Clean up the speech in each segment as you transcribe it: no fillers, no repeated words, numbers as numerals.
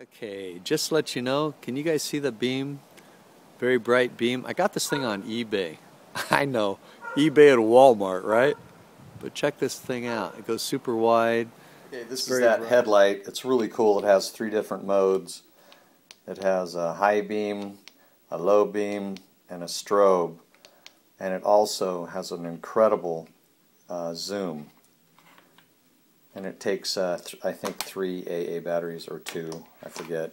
Okay, just to let you know, can you guys see the beam? Very bright beam. I got this thing on eBay. I know, eBay at Walmart, right? But check this thing out. It goes super wide. Okay, this is Very that bright. headlight. It's really cool. It has 3 different modes. It has a high beam, a low beam, and a strobe. And it also has an incredible zoom. And it takes, I think, 3 AA batteries or 2, I forget.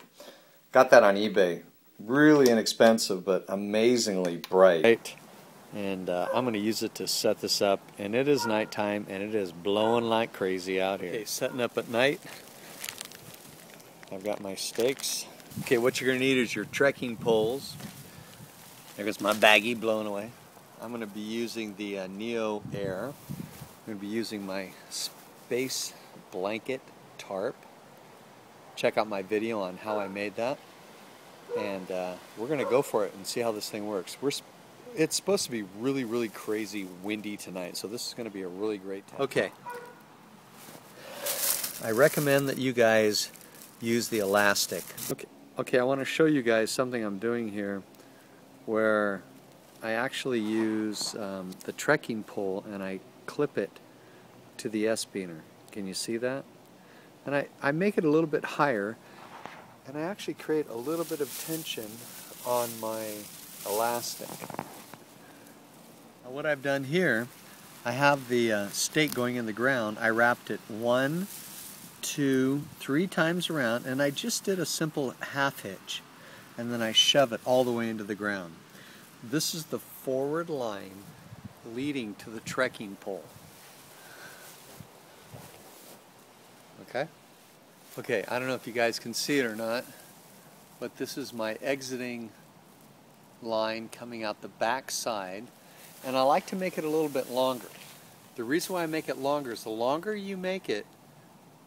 Got that on eBay. Really inexpensive, but amazingly bright. And I'm going to use it to set this up. And it is nighttime, and it is blowing like crazy out here. Okay, setting up at night. I've got my stakes. Okay, what you're going to need is your trekking poles. There goes my baggie blowing away. I'm going to be using the Neo Air. I'm going to be using my space blanket tarp. Check out my video on how I made that. And we're going to go for it and see how this thing works. It's supposed to be really, really crazy windy tonight, so this is going to be a really great time. Okay. I recommend that you guys use the elastic. Okay, I want to show you guys something I'm doing here where I actually use the trekking pole and I clip it to the S-beaner. Can you see that? And I make it a little bit higher, and I actually create a little bit of tension on my elastic. Now what I've done here, I have the stake going in the ground. I wrapped it 1, 2, 3 times around, and I just did a simple half hitch, and then I shove it all the way into the ground. This is the forward line leading to the trekking pole. Okay? Okay, I don't know if you guys can see it or not, but this is my exiting line coming out the back side, and I like to make it a little bit longer. The reason why I make it longer is the longer you make it,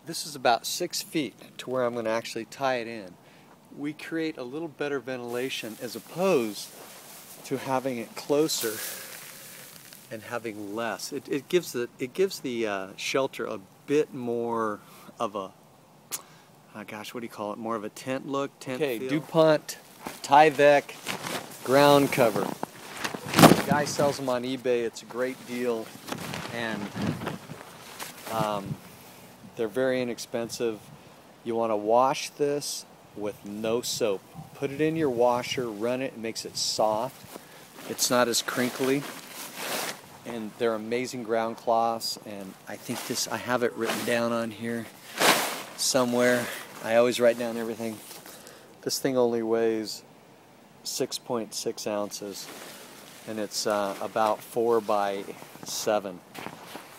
this is about 6 feet to where I'm going to actually tie it in. We create a little better ventilation as opposed to having it closer and having less. It gives the shelter a bit more of a, oh gosh, what do you call it? More of a tent look, tent feel. Okay, DuPont Tyvek ground cover. The guy sells them on eBay. It's a great deal, and they're very inexpensive. You want to wash this with no soap. Put it in your washer, run it, it makes it soft. It's not as crinkly. And they're amazing ground cloths, and I think I have it written down on here somewhere. I always write down everything. This thing only weighs 6.6 ounces, and it's about 4 by 7.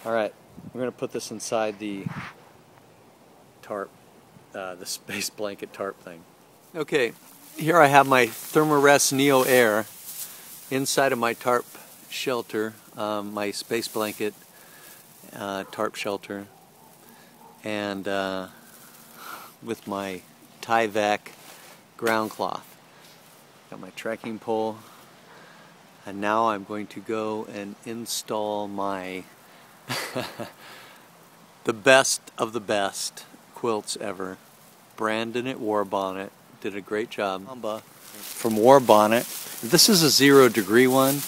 Alright, we're going to put this inside the tarp, the space blanket tarp thing. Okay, here I have my Thermarest Neo Air inside of my tarp shelter, my space blanket tarp shelter, and with my Tyvek ground cloth. Got my trekking pole, and now I'm going to go and install my the best of the best quilts ever. Brandon at War Bonnet did a great job. From War Bonnet. This is a 0-degree one.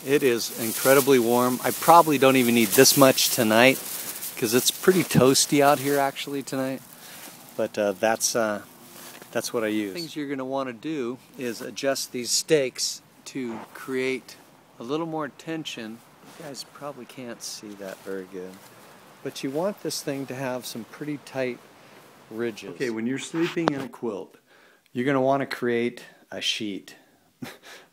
It is incredibly warm. I probably don't even need this much tonight because it's pretty toasty out here actually tonight. But that's what I use. The things you're going to want to do is adjust these stakes to create a little more tension. You guys probably can't see that very good. But you want this thing to have some pretty tight ridges. Okay, when you're sleeping in a quilt, you're going to want to create a sheet.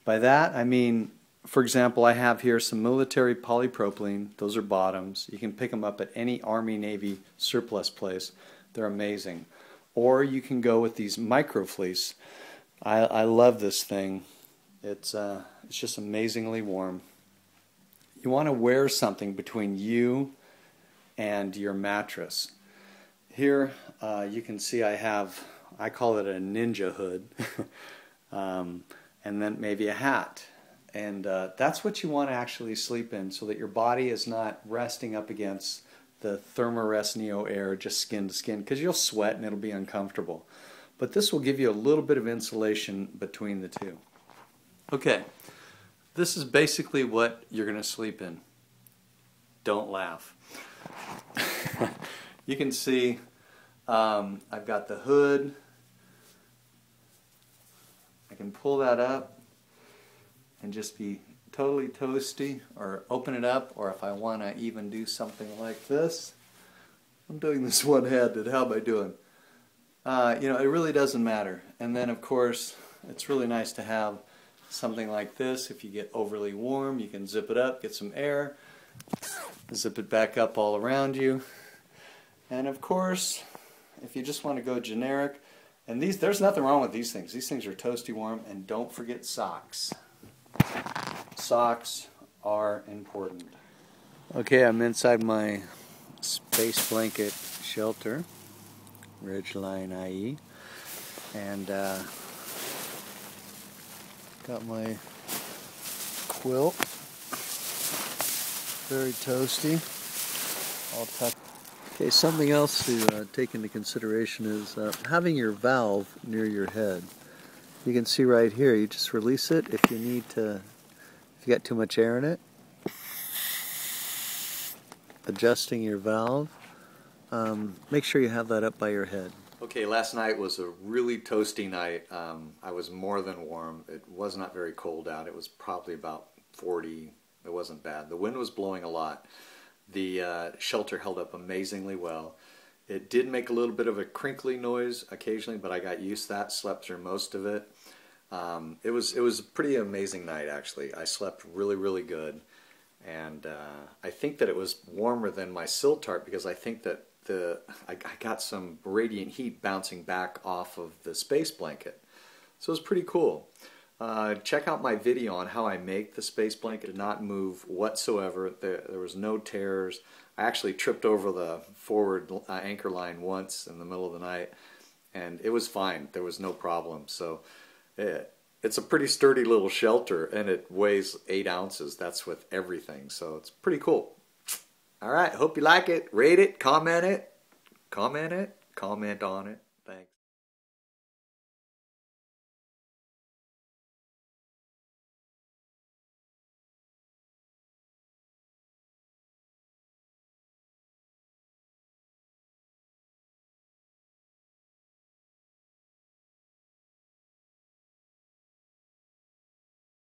By that, I mean, for example, I have here some military polypropylene. Those are bottoms. You can pick them up at any Army, Navy surplus place. They're amazing. Or you can go with these microfleece. I love this thing. It's just amazingly warm. You want to wear something between you and your mattress. Here you can see I call it a ninja hood, and then maybe a hat. And that's what you want to actually sleep in, so that your body is not resting up against the Thermarest Neo Air just skin to skin, because you'll sweat and it'll be uncomfortable. but this will give you a little bit of insulation between the two. Okay, this is basically what you're going to sleep in. Don't laugh. You can see I've got the hood. I can pull that up and just be totally toasty, or open it up, or if I want to even do something like this. I'm doing this one-handed. How am I doing? You know, it really doesn't matter. And then, of course, it's really nice to have something like this. If you get overly warm, you can zip it up, get some air, zip it back up all around you. And of course, if you just want to go generic, and there's nothing wrong with these things. These things are toasty warm, and don't forget socks. Socks are important. Okay, I'm inside my space blanket shelter, Ridgeline IE, and got my quilt, very toasty, all tucked. Okay, something else to take into consideration is having your valve near your head. You can see right here, you just release it if you need to, if you got too much air in it. Adjusting your valve. Make sure you have that up by your head. Okay, last night was a really toasty night. I was more than warm. It was not very cold out. It was probably about 40. It wasn't bad. The wind was blowing a lot. The shelter held up amazingly well. It did make a little bit of a crinkly noise occasionally, but I got used to that, slept through most of it. It was a pretty amazing night, actually. I slept really, really good. And I think that it was warmer than my sill tarp because I think that I got some radiant heat bouncing back off of the space blanket. So it was pretty cool. Check out my video on how I make the space blanket. It did not move whatsoever. There was no tears. I actually tripped over the forward anchor line once in the middle of the night, and it was fine. There was no problem. So it's a pretty sturdy little shelter, and it weighs 8 ounces. That's with everything. So it's pretty cool. All right, hope you like it. Rate it, comment on it. Thanks.